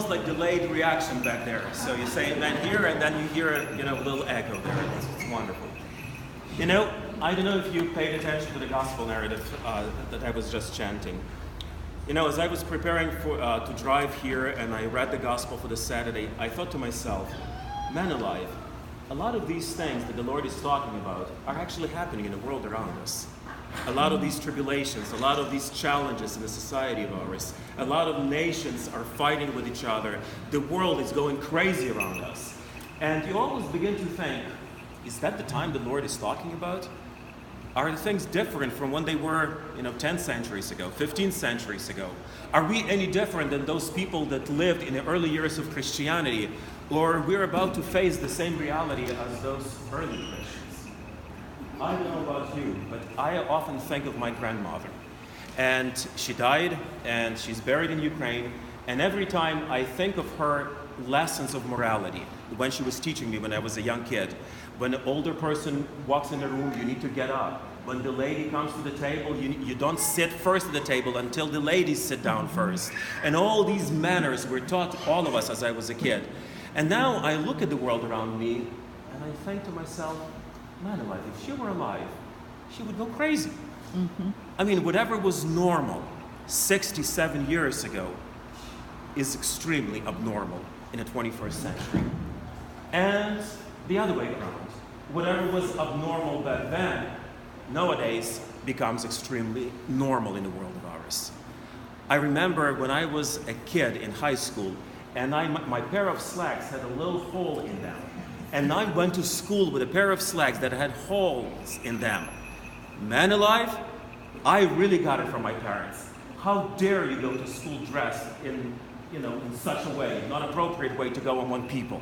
almost like delayed reaction back there. So you say amen here, and then you hear a little echo there. It's wonderful. I don't know if you paid attention to the gospel narrative that I was just chanting. As I was preparing to drive here and I read the gospel for this Saturday, I thought to myself, man alive, a lot of these things that the Lord is talking about are actually happening in the world around us. A lot of these tribulations, a lot of these challenges in the society of ours, a lot of nations are fighting with each other. The world is going crazy around us. And you always begin to think, is that the time the Lord is talking about? Are the things different from when they were, 10 centuries ago, 15 centuries ago? Are we any different than those people that lived in the early years of Christianity? Or we're about to face the same reality as those early Christians? I don't know about you, but I often think of my grandmother. And she died, and she's buried in Ukraine. And every time I think of her lessons of morality, when she was teaching me when I was a young kid, when an older person walks in the room, you need to get up. When the lady comes to the table, you don't sit first at the table until the ladies sit down first. And all these manners were taught all of us as I was a kid. And now I look at the world around me, and I think to myself, man alive, if she were alive, she would go crazy. Mm-hmm. I mean, whatever was normal 67 years ago is extremely abnormal in the 21st century. And the other way around, whatever was abnormal back then, nowadays becomes extremely normal in the world of ours. I remember when I was a kid in high school, and my pair of slacks had a little hole in them. And I went to school with a pair of slacks that had holes in them. Man alive, I really got it from my parents. How dare you go to school dressed in such a way, not appropriate way to go among people.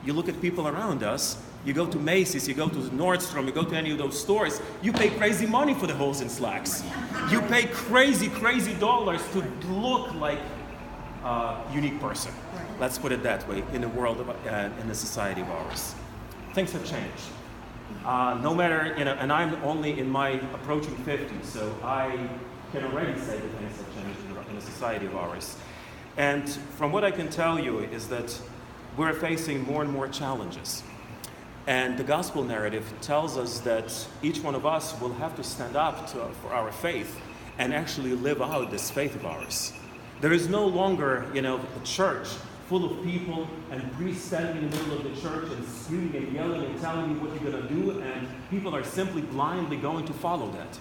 You look at people around us, you go to Macy's, you go to Nordstrom, you go to any of those stores, you pay crazy money for the holes in slacks. You pay crazy, crazy dollars to look like a unique person. Let's put it that way, in the world of, in the society of ours. Things have changed. No matter, and I'm only in my approaching 50s, so I can already say that things have changed in the society of ours. And from what I can tell you is that we're facing more and more challenges. And the gospel narrative tells us that each one of us will have to stand up for our faith and actually live out this faith of ours. There is no longer, a church full of people and priests standing in the middle of the church and screaming and yelling and telling you what you're going to do, and people are simply blindly going to follow that.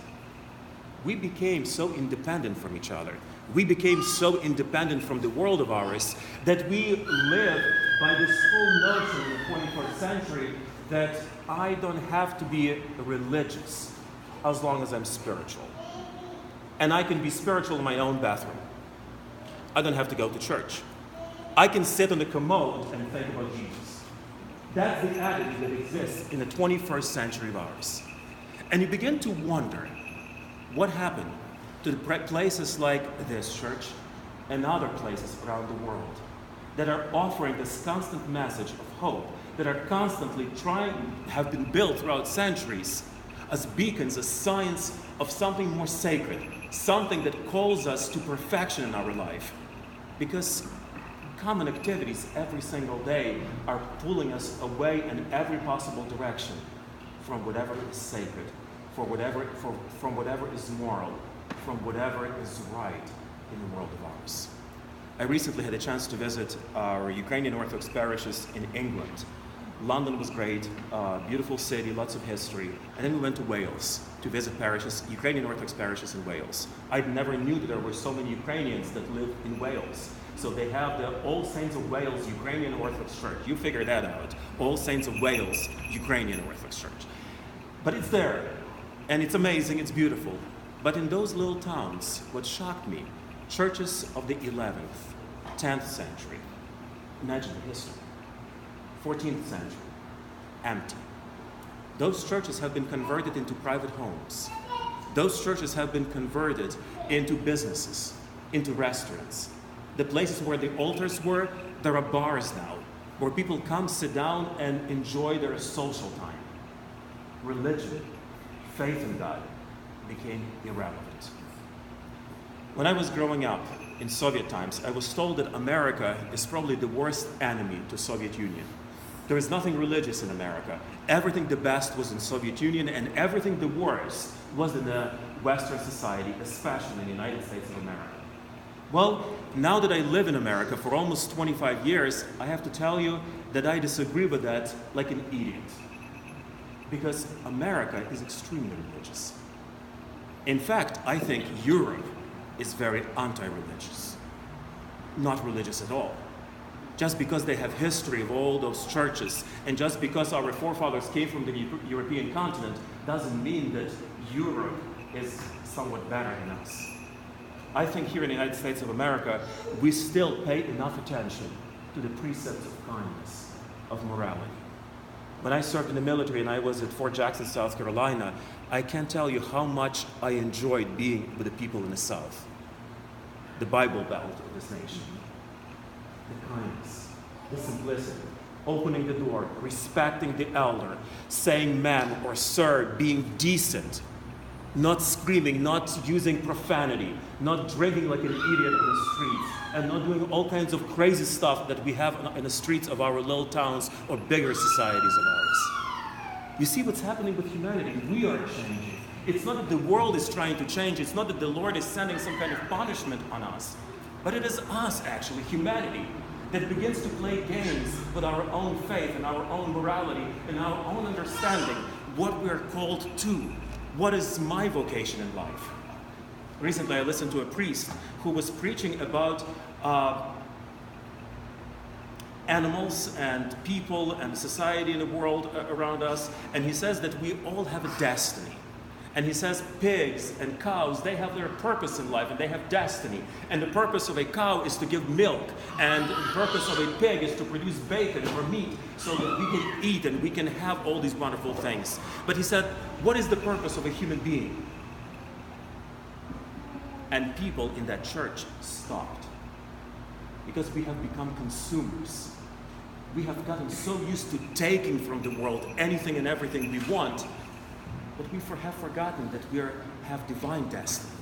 We became so independent from each other. We became so independent from the world of ours that we live by this full notion in the 21st century that I don't have to be religious as long as I'm spiritual. And I can be spiritual in my own bathroom. I don't have to go to church. I can sit on the commode and think about Jesus. That's the attitude that exists in the 21st century of ours. And you begin to wonder what happened to the places like this church and other places around the world that are offering this constant message of hope, that are constantly have been built throughout centuries as beacons, as signs of something more sacred, something that calls us to perfection in our life. Because common activities every single day are pulling us away in every possible direction from whatever is sacred, from whatever is moral, from whatever is right in the world of ours. I recently had a chance to visit our Ukrainian Orthodox parishes in England. London was great, beautiful city, lots of history. And then we went to Wales to visit parishes, Ukrainian Orthodox parishes in Wales. I never knew that there were so many Ukrainians that live in Wales. So they have the All Saints of Wales Ukrainian Orthodox Church. You figure that out. All Saints of Wales Ukrainian Orthodox Church. But it's there, and it's amazing, it's beautiful. But in those little towns, what shocked me, churches of the 11th, 10th century, imagine the history, 14th century, empty. Those churches have been converted into private homes. Those churches have been converted into businesses, into restaurants. The places where the altars were, there are bars now, where people come, sit down, and enjoy their social time. Religion, faith in God, became irrelevant. When I was growing up, in Soviet times, I was told that America is probably the worst enemy to Soviet Union. There is nothing religious in America. Everything the best was in Soviet Union, and everything the worst was in the Western society, especially in the United States of America. Well, now that I live in America for almost 25 years, I have to tell you that I disagree with that like an idiot. Because America is extremely religious. In fact, I think Europe is very anti-religious. Not religious at all. Just because they have history of all those churches, and just because our forefathers came from the European continent, doesn't mean that Europe is somewhat better than us. I think here in the United States of America, we still pay enough attention to the precepts of kindness, of morality. When I served in the military and I was at Fort Jackson, South Carolina, I can't tell you how much I enjoyed being with the people in the South, the Bible Belt of this nation. The kindness, the simplicity, opening the door, respecting the elder, saying ma'am or sir, being decent, not screaming, not using profanity, not drinking like an idiot on the streets, and not doing all kinds of crazy stuff that we have in the streets of our little towns or bigger societies of ours. You see what's happening with humanity? We are changing. It's not that the world is trying to change. It's not that the Lord is sending some kind of punishment on us. But it is us, actually, humanity, that begins to play games with our own faith and our own morality and our own understanding, what we're called to. What is my vocation in life? Recently, I listened to a priest who was preaching about animals and people and society in the world around us, and he says that we all have a destiny. And he says pigs and cows, they have their purpose in life and they have destiny. And the purpose of a cow is to give milk, and the purpose of a pig is to produce bacon or meat so that we can eat and we can have all these wonderful things. But he said, what is the purpose of a human being? And people in that church stopped, because we have become consumers. We have gotten so used to taking from the world anything and everything we want, but we have forgotten that we have divine destiny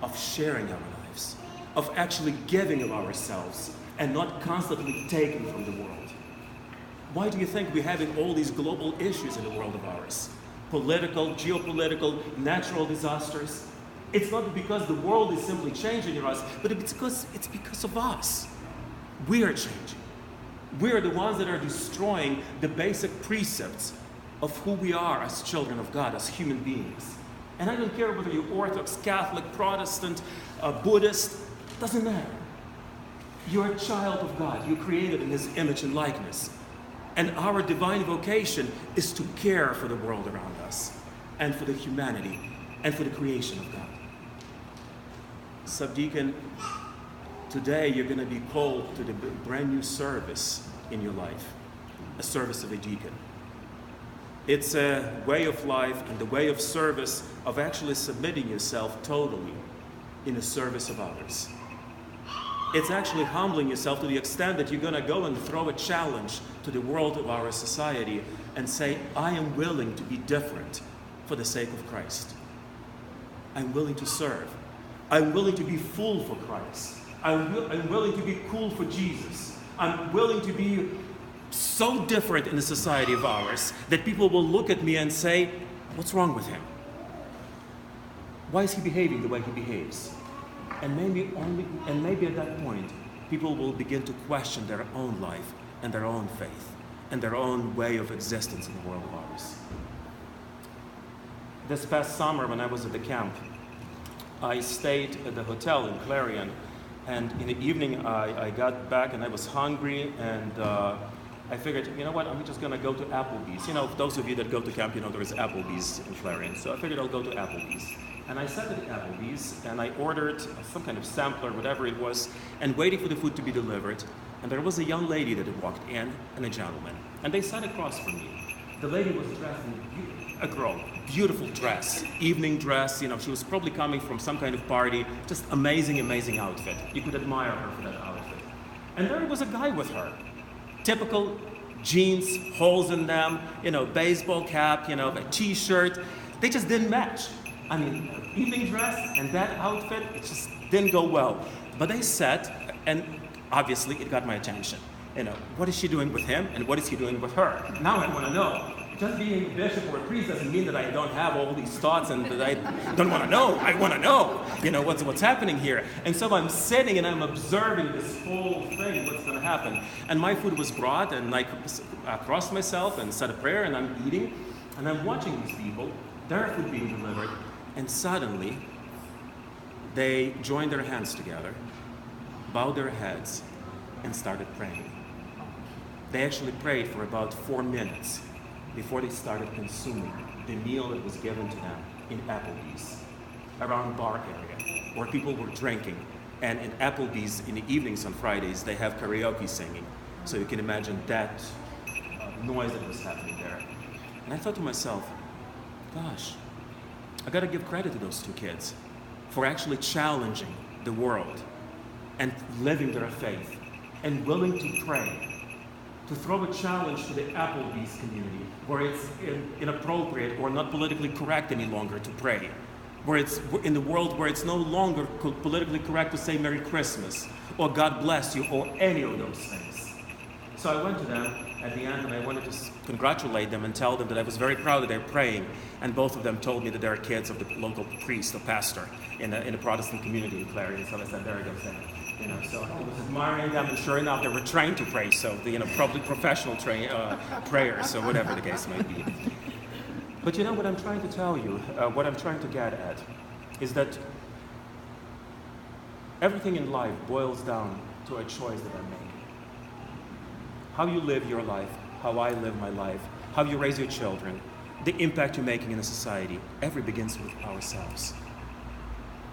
of sharing our lives, of actually giving of ourselves and not constantly taking from the world. Why do you think we're having all these global issues in the world of ours? Political, geopolitical, natural disasters. It's not because the world is simply changing in us, but it's because of us. We are changing. We are the ones that are destroying the basic precepts of who we are as children of God, as human beings. And I don't care whether you're Orthodox, Catholic, Protestant, Buddhist, doesn't matter. You're a child of God. You're created in His image and likeness. And our divine vocation is to care for the world around us, and for the humanity, and for the creation of God. Subdeacon, today you're going to be called to the brand new service in your life, a service of a deacon. It's a way of life and the way of service of actually submitting yourself totally in the service of others. It's actually humbling yourself to the extent that you're going to go and throw a challenge to the world of our society and say, I am willing to be different for the sake of Christ. I'm willing to serve. I'm willing to be full for Christ. I'm willing to be cool for Jesus. I'm willing to be so different in the society of ours that people will look at me and say, what's wrong with him? Why is he behaving the way he behaves? And maybe at that point, people will begin to question their own life and their own faith and their own way of existence in the world of ours. This past summer, when I was at the camp, I stayed at the hotel in Clarion, and in the evening I got back and I was hungry, and I figured, you know what, I'm just going to go to Applebee's. You know, those of you that go to camp, you know there is Applebee's in Clarion. So I figured I'll go to Applebee's. And I sat at Applebee's and I ordered some kind of sampler, whatever it was, and waiting for the food to be delivered. And there was a young lady that had walked in and a gentleman. And they sat across from me. The lady was dressed in a girl, beautiful dress, evening dress. You know, she was probably coming from some kind of party. Just amazing, amazing outfit. You could admire her for that outfit. And there was a guy with her. Typical jeans, holes in them, you know, baseball cap, you know, a t-shirt. They just didn't match. I mean, evening dress and that outfit, it just didn't go well. But they sat, and obviously it got my attention. You know, what is she doing with him, and what is he doing with her? Now I want to know. Just being a bishop or a priest doesn't mean that I don't have all these thoughts and that I don't want to know. I want to know, you know, what's happening here. And so I'm sitting and I'm observing this whole thing, what's going to happen. And my food was brought, and I crossed myself and said a prayer, and I'm eating, and I'm watching these people, their food being delivered, and suddenly they joined their hands together, bowed their heads, and started praying. They actually prayed for about 4 minutes before they started consuming the meal that was given to them in Applebee's, around bar area, where people were drinking. And in Applebee's, in the evenings on Fridays, they have karaoke singing. So you can imagine that noise that was happening there. And I thought to myself, gosh, I gotta give credit to those two kids for actually challenging the world and living their faith and willing to pray, to throw a challenge to the Applebee's community where it's inappropriate or not politically correct any longer to pray, where it's in the world where it's no longer politically correct to say Merry Christmas or God bless you or any of those things. So I went to them at the end and I wanted to congratulate them and tell them that I was very proud that they're praying, and both of them told me that they're kids of the local priest or pastor in a Protestant community in Clary. So I said, very good thing. You know, so I was admiring them, and sure enough, they were trained to pray. So, probably professional prayers, or whatever the case may be. But you know what I'm trying to tell you, what I'm trying to get at, is that everything in life boils down to a choice that I make. How you live your life, how I live my life, how you raise your children, the impact you're making in a society, every begins with ourselves.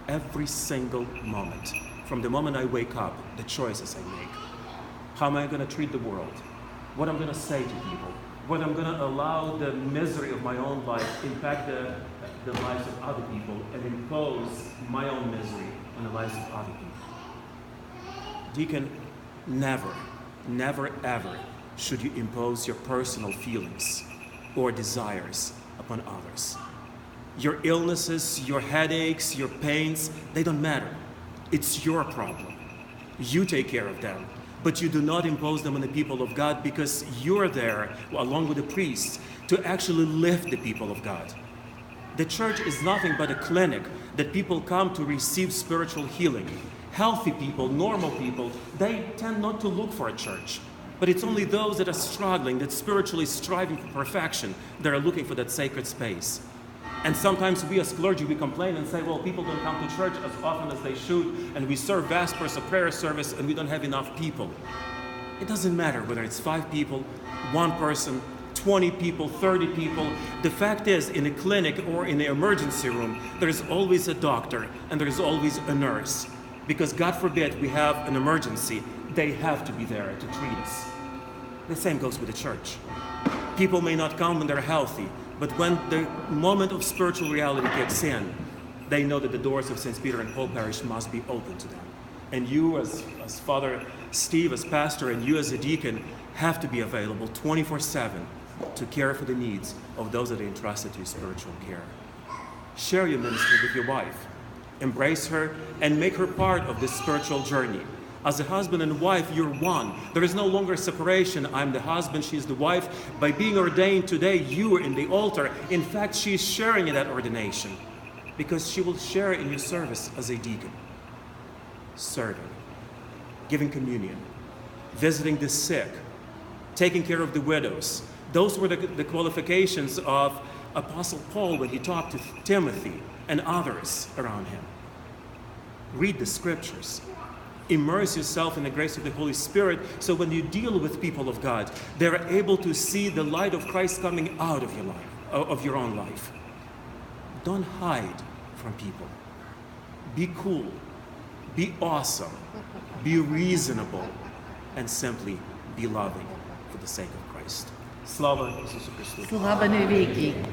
Every single moment. From the moment I wake up, the choices I make. How am I going to treat the world? What I'm going to say to people? Whether I'm going to allow the misery of my own life impact the lives of other people and impose my own misery on the lives of other people. Deacon, never ever should you impose your personal feelings or desires upon others. Your illnesses, your headaches, your pains, they don't matter. It's your problem. You take care of them, but you do not impose them on the people of God, because you're there, along with the priests, to actually lift the people of God. The church is nothing but a clinic that people come to receive spiritual healing. Healthy people, normal people, they tend not to look for a church. But it's only those that are struggling, that spiritually striving for perfection, that are looking for that sacred space. And sometimes we as clergy, we complain and say, well, people don't come to church as often as they should, and we serve Vespers, a prayer service, and we don't have enough people. It doesn't matter whether it's 5 people, 1 person, 20 people, 30 people. The fact is, in a clinic or in the emergency room, there's always a doctor and there's always a nurse. Because God forbid we have an emergency, they have to be there to treat us. The same goes with the church. People may not come when they're healthy, but when the moment of spiritual reality kicks in, they know that the doors of St. Peter and Paul Parish must be open to them. And you as Father Steve, as pastor, and you as a deacon have to be available 24/7 to care for the needs of those that are entrusted to your spiritual care. Share your ministry with your wife. Embrace her and make her part of this spiritual journey. As a husband and wife, you're one. There is no longer separation. I'm the husband, she's the wife. By being ordained today, you are in the altar. In fact, she is sharing in that ordination because she will share in your service as a deacon. Serving, giving communion, visiting the sick, taking care of the widows. Those were the qualifications of Apostle Paul when he talked to Timothy and others around him. Read the scriptures. Immerse yourself in the grace of the Holy Spirit, so when you deal with people of God, they're able to see the light of Christ coming out of your life, of your own life. Don't hide from people. Be cool. Be awesome. Be reasonable. And simply be loving for the sake of Christ. Slava Isusu Christu. Слава навіки.